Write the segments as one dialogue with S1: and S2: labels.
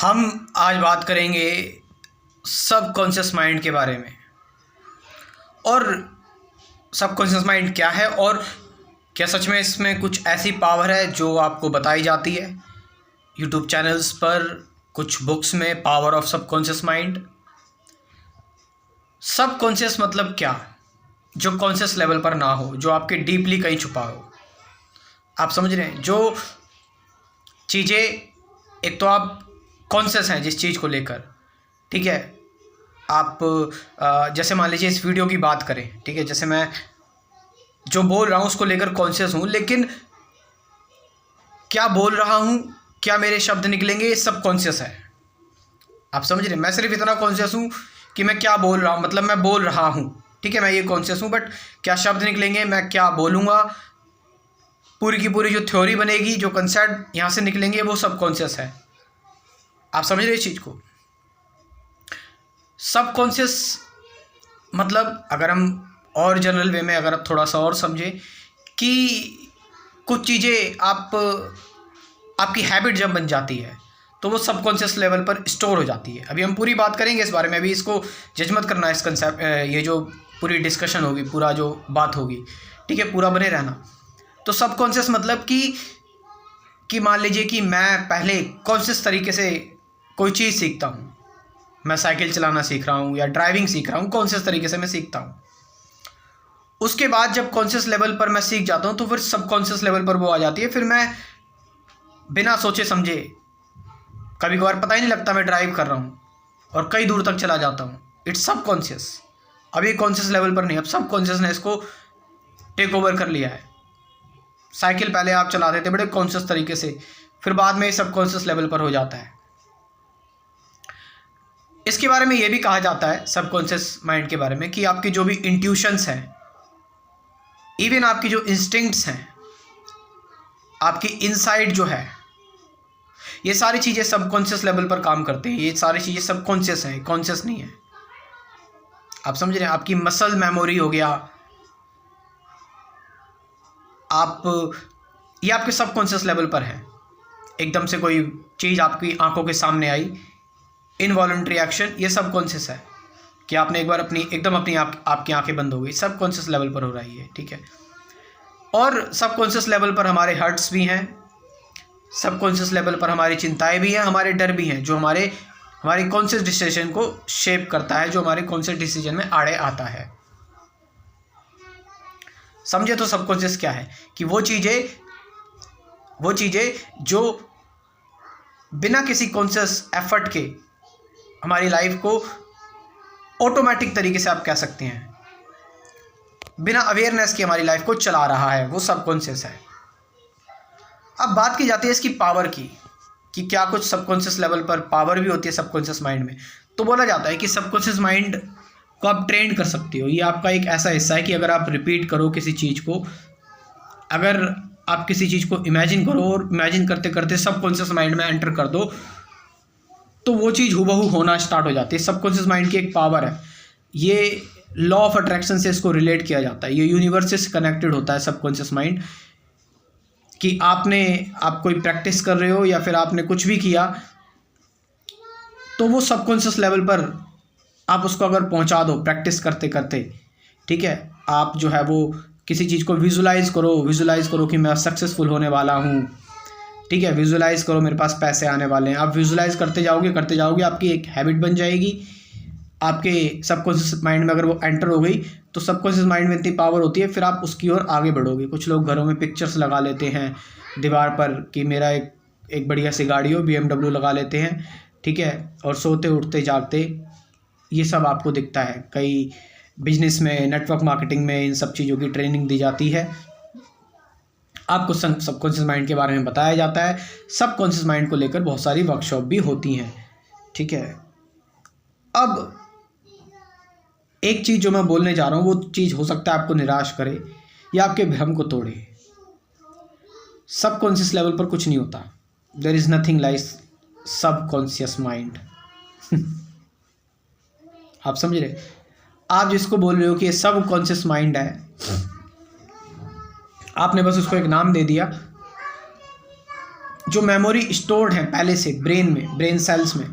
S1: हम आज बात करेंगे सबकॉन्शियस माइंड के बारे में। और सबकॉन्शियस माइंड क्या है और क्या सच में इसमें कुछ ऐसी पावर है जो आपको बताई जाती है यूट्यूब चैनल्स पर, कुछ बुक्स में, power of subconscious mind. Subconscious मतलब क्या? जो कॉन्शियस लेवल पर ना हो, जो आपके डीपली कहीं छुपा हो। आप समझ रहे हैं? जो चीज़ें, एक तो आप कॉन्शियस हैं जिस चीज़ को लेकर, ठीक है। आप जैसे मान लीजिए इस वीडियो की बात करें, ठीक है, जैसे मैं जो बोल रहा हूँ उसको लेकर कॉन्शियस हूँ, लेकिन क्या बोल रहा हूँ, क्या मेरे शब्द निकलेंगे, ये सब कॉन्शियस है। आप समझ रहे हैं? मैं सिर्फ इतना कॉन्शियस हूँ कि मैं क्या बोल रहा हूँ, मतलब मैं बोल रहा हूँ, ठीक है, मैं ये कॉन्शियस हूँ, बट क्या शब्द निकलेंगे, मैं क्या बोलूँगा, पूरी की पूरी जो थ्योरी बनेगी, जो कंसेप्ट यहाँ से निकलेंगे, वो सब कॉन्शियस है। आप समझ रहे इस चीज़ को? सबकॉन्शियस मतलब, अगर हम और जनरल वे में, अगर आप थोड़ा सा और समझें कि कुछ चीज़ें आपकी हैबिट जब बन जाती है तो वो सबकॉन्शियस लेवल पर स्टोर हो जाती है। अभी हम पूरी बात करेंगे इस बारे में, अभी इसको जज मत करना, इस कंसेप्ट, ये जो पूरी डिस्कशन होगी, पूरा जो बात होगी, ठीक है, पूरा बने रहना। तो सबकॉन्शियस मतलब कि मान लीजिए कि मैं पहले कॉन्शियस तरीके से कोई चीज़ सीखता हूँ, मैं साइकिल चलाना सीख रहा हूँ या ड्राइविंग सीख रहा हूँ, कॉन्शियस तरीके से मैं सीखता हूँ। उसके बाद जब कॉन्शियस लेवल पर मैं सीख जाता हूँ तो फिर सबकॉन्शियस लेवल पर वो आ जाती है। फिर मैं बिना सोचे समझे, कभी कभार पता ही नहीं लगता मैं ड्राइव कर रहा हूँ और कई दूर तक चला जाता हूँ। It's subconscious. अभी कॉन्शियस लेवल पर नहीं, अब सबकॉन्शियस ने इसको टेक ओवर कर लिया है। साइकिल पहले आप चलाते थे बड़े कॉन्शियस तरीके से, फिर बाद में सबकॉन्शियस लेवल पर हो जाता है। इसके बारे में ये भी कहा जाता है सबकॉन्शियस माइंड के बारे में कि आपकी जो भी इंट्यूशंस हैं, इवन आपकी जो इंस्टिंक्ट्स हैं, आपकी इनसाइट जो है, ये सारी चीज़ें सबकॉन्शियस लेवल पर काम करते हैं। ये सारी चीज़ें सबकॉन्शियस हैं, कॉन्शियस नहीं है। आप समझ रहे हैं? आपकी मसल मेमोरी हो गया, ये आपके सबकॉन्शियस लेवल पर है। एकदम से कोई चीज़ आपकी आंखों के सामने आई, इनवॉलंटरी एक्शन, ये सबकॉन्शियस है कि आपने एक बार आपकी आंखें बंद हो गई, सबकॉन्शियस लेवल पर हो रही है, ठीक है। और सबकॉन्शियस लेवल पर हमारे हर्ट्स भी हैं, सबकॉन्शियस लेवल पर हमारी चिंताएं भी हैं, हमारे डर भी हैं, जो हमारी कॉन्शियस डिसीजन को शेप करता है, जो हमारे कॉन्शियस डिसीजन में आड़े आता है। समझे? तो सबकॉन्शियस क्या है कि वो चीज़ें जो बिना किसी कॉन्शियस एफर्ट के हमारी लाइफ को ऑटोमेटिक तरीके से, आप कह सकते हैं, बिना अवेयरनेस के हमारी लाइफ को चला रहा है, वो सबकॉन्शियस है। अब बात की जाती है इसकी पावर की, कि क्या कुछ सबकॉन्शियस लेवल पर पावर भी होती है सबकॉन्शियस माइंड में। तो बोला जाता है कि सबकॉन्शियस माइंड को आप ट्रेन कर सकते हो। ये आपका एक ऐसा हिस्सा है कि अगर आप रिपीट करो किसी चीज़ को, अगर आप किसी चीज़ को इमेजिन करो और इमेजिन करते करते सबकॉन्शियस माइंड में एंटर कर दो, तो वो चीज़ हुबहू होना स्टार्ट हो जाती है। सबकॉन्शियस माइंड की एक पावर है। ये लॉ ऑफ अट्रैक्शन से इसको रिलेट किया जाता है। ये यूनिवर्स से कनेक्टेड होता है सबकॉन्शियस माइंड, कि आप कोई प्रैक्टिस कर रहे हो या फिर आपने कुछ भी किया, तो वो सबकॉन्शियस लेवल पर आप उसको अगर पहुंचा दो प्रैक्टिस करते करते, ठीक है, आप जो है वो किसी चीज़ को विजुलाइज करो कि मैं सक्सेसफुल होने वाला हूँ, ठीक है, विजुलाइज करो मेरे पास पैसे आने वाले हैं। आप विजुलाइज करते जाओगे, आपकी एक हैबिट बन जाएगी। आपके सबकॉन्शियस माइंड में अगर वो एंटर हो गई, तो सबकॉन्शियस माइंड में इतनी पावर होती है, फिर आप उसकी ओर आगे बढ़ोगे। कुछ लोग घरों में पिक्चर्स लगा लेते हैं दीवार पर कि मेरा एक बढ़िया सी गाड़ी हो, BMW लगा लेते हैं, ठीक है, और सोते उठते जागते ये सब आपको दिखता है। कई बिजनेस में, नेटवर्क मार्केटिंग में इन सब चीज़ों की ट्रेनिंग दी जाती है। आपको सबकॉन्शियस माइंड के बारे में बताया जाता है। सबकॉन्शियस माइंड को लेकर बहुत सारी वर्कशॉप भी होती हैं, ठीक है। अब एक चीज़ जो मैं बोलने जा रहा हूँ, वो चीज़ हो सकता है आपको निराश करे या आपके भ्रम को तोड़े। सबकॉन्शियस लेवल पर कुछ नहीं होता। There is nothing like subconscious mind. आप समझ रहे? आप जिसको बोल रहे हो कि ये सबकॉन्शियस माइंड है, आपने बस उसको एक नाम दे दिया जो मेमोरी स्टोर्ड है पहले से ब्रेन में, ब्रेन सेल्स में,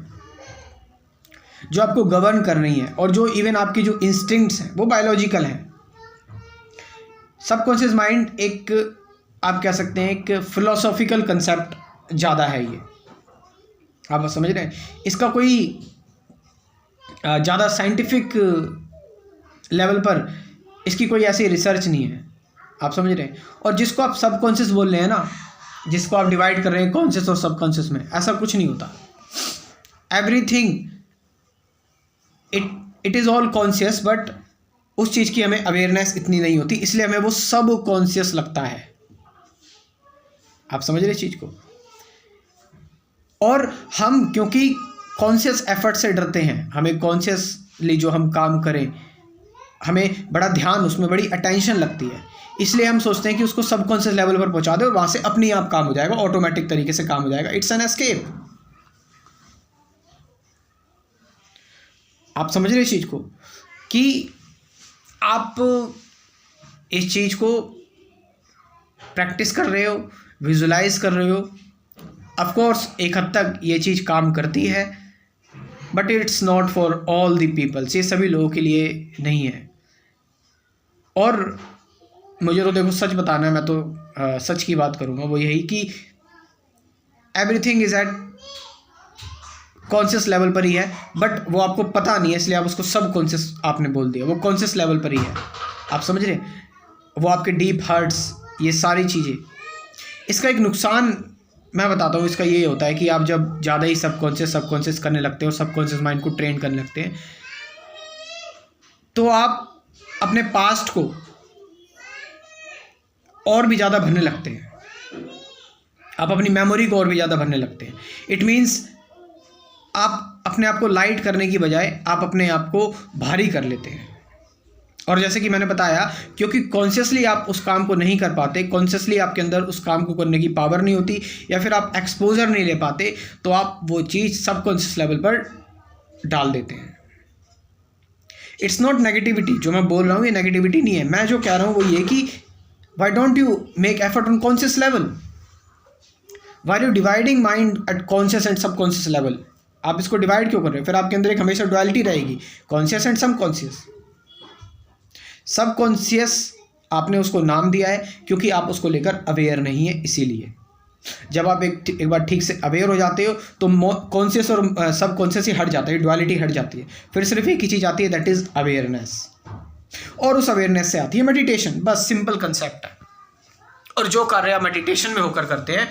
S1: जो आपको गवर्न कर रही है, और जो इवन आपकी जो इंस्टिंक्ट्स हैं वो बायोलॉजिकल हैं। सबकॉन्शियस माइंड एक, आप कह सकते हैं, एक फिलोसॉफिकल कंसेप्ट ज़्यादा है ये, आप समझ रहे हैं। इसका कोई ज़्यादा साइंटिफिक लेवल पर इसकी कोई ऐसी रिसर्च नहीं है, आप समझ रहे हैं। और जिसको आप सबकॉन्शियस बोल रहे हैं ना, जिसको आप डिवाइड कर रहे हैं कॉन्शियस और सबकॉन्शियस में, ऐसा कुछ नहीं होता। Everything it is all conscious, but उस चीज़ की हमें अवेयरनेस इतनी नहीं होती, इसलिए हमें वो सब कॉन्शियस लगता है। आप समझ रहे इस चीज़ को। और हम क्योंकि कॉन्शियस एफर्ट से डरते हैं, हमें कॉन्शियसली जो हम काम करें हमें बड़ा ध्यान, उसमें बड़ी अटेंशन लगती है, इसलिए हम सोचते हैं कि उसको सबकॉन्शियस लेवल पर पहुंचा दे और वहाँ से अपने आप काम हो जाएगा, ऑटोमेटिक तरीके से काम हो जाएगा। It's an escape. आप समझ रहे इस चीज़ को कि आप इस चीज़ को प्रैक्टिस कर रहे हो, विजुलाइज कर रहे हो। ऑफ कोर्स एक हद तक ये चीज़ काम करती है, but it's not for all the peoples, ये सभी लोगों के लिए नहीं है। और मुझे तो देखो सच बताना है, मैं तो सच की बात करूँगा, वो यही कि everything is at conscious level पर ही है, बट वो आपको पता नहीं है, इसलिए आप उसको सब कॉन्शियस आपने बोल दिया। वो कॉन्शियस लेवल पर ही है, आप समझ रहे हैं। वो आपके डीप हार्ट्स, ये सारी चीज़ें। इसका एक नुकसान मैं बताता हूँ, इसका ये होता है कि आप जब ज़्यादा ही सबकॉन्शियस करने लगते हो, सबकॉन्शियस माइंड को ट्रेन करने लगते हैं, तो आप अपने पास्ट को और भी ज़्यादा भरने लगते हैं, आप अपनी मेमोरी को और भी ज़्यादा भरने लगते हैं। इट मीन्स आप अपने आप को लाइट करने की बजाय आप अपने आप को भारी कर लेते हैं। और जैसे कि मैंने बताया, क्योंकि कॉन्शियसली आप उस काम को नहीं कर पाते, कॉन्शियसली आपके अंदर उस काम को करने की पावर नहीं होती, या फिर आप एक्सपोजर नहीं ले पाते, तो आप वो चीज़ सबकॉन्शियस लेवल पर डाल देते हैं। इट्स नॉट नेगेटिविटी, जो मैं बोल रहा हूँ ये नेगेटिविटी नहीं है। मैं जो कह रहा हूँ वो ये कि why don't you make effort on conscious level, why you dividing mind at conscious and subconscious level. आप इसको डिवाइड क्यों कर रहे हो? फिर आपके अंदर एक हमेशा डुअलिटी रहेगी, कॉन्शियस एंड सबकॉन्शियस। सबकॉन्शियस आपने उसको नाम दिया है क्योंकि आप उसको लेकर अवेयर नहीं है, इसीलिए। जब आप एक बार ठीक से अवेयर हो जाते हो तो कॉन्शियस और सबकॉन्शियस ही हट जाता है, डुअलिटी हट जाती है। फिर सिर्फ एक ही चीज़ आती है, दैट इज़ अवेयरनेस। और उस अवेयरनेस से आती है मेडिटेशन। बस सिंपल कंसेप्ट है। और जो कार्य आप मेडिटेशन में होकर करते हैं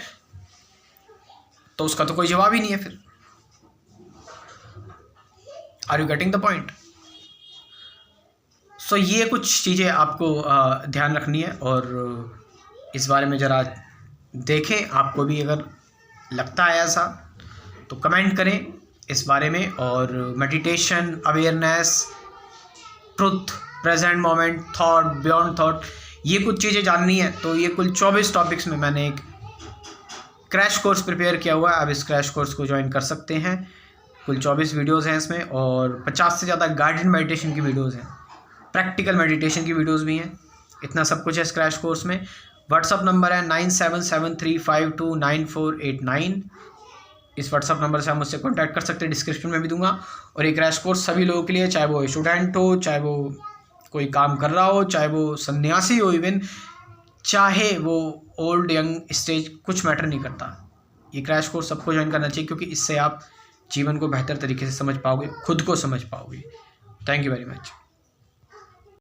S1: तो उसका तो कोई जवाब ही नहीं है फिर। Are you getting the point? So ये कुछ चीज़ें आपको ध्यान रखनी है और इस बारे में ज़रा देखें। आपको भी अगर लगता है ऐसा तो कमेंट करें इस बारे में। और meditation, awareness, truth, present moment, thought, beyond thought, ये कुछ चीज़ें जाननी है तो ये कुल 24 टॉपिक्स में मैंने एक क्रैश कोर्स प्रिपेयर किया हुआ है। आप इस क्रैश कोर्स को ज्वाइन कर सकते हैं। कुल 24 वीडियोस हैं इसमें और 50 से ज़्यादा गाइडेड मेडिटेशन की वीडियोस हैं, प्रैक्टिकल मेडिटेशन की वीडियोस भी हैं। इतना सब कुछ है इस क्रैश कोर्स में। व्हाट्सअप नंबर है 9773529489। इस व्हाट्सअप नंबर से आप मुझसे कॉन्टैक्ट कर सकते हैं, डिस्क्रिप्शन में भी दूंगा। और ये क्रैश कोर्स सभी लोगों के लिए, चाहे वो स्टूडेंट हो, चाहे वो कोई काम कर रहा हो, चाहे वो सन्यासी हो, इवन चाहे वो ओल्ड यंग स्टेज, कुछ मैटर नहीं करता। ये क्रैश कोर्स सबको ज्वाइन करना चाहिए क्योंकि इससे आप जीवन को बेहतर तरीके से समझ पाओगे, खुद को समझ पाओगे। Thank you very much.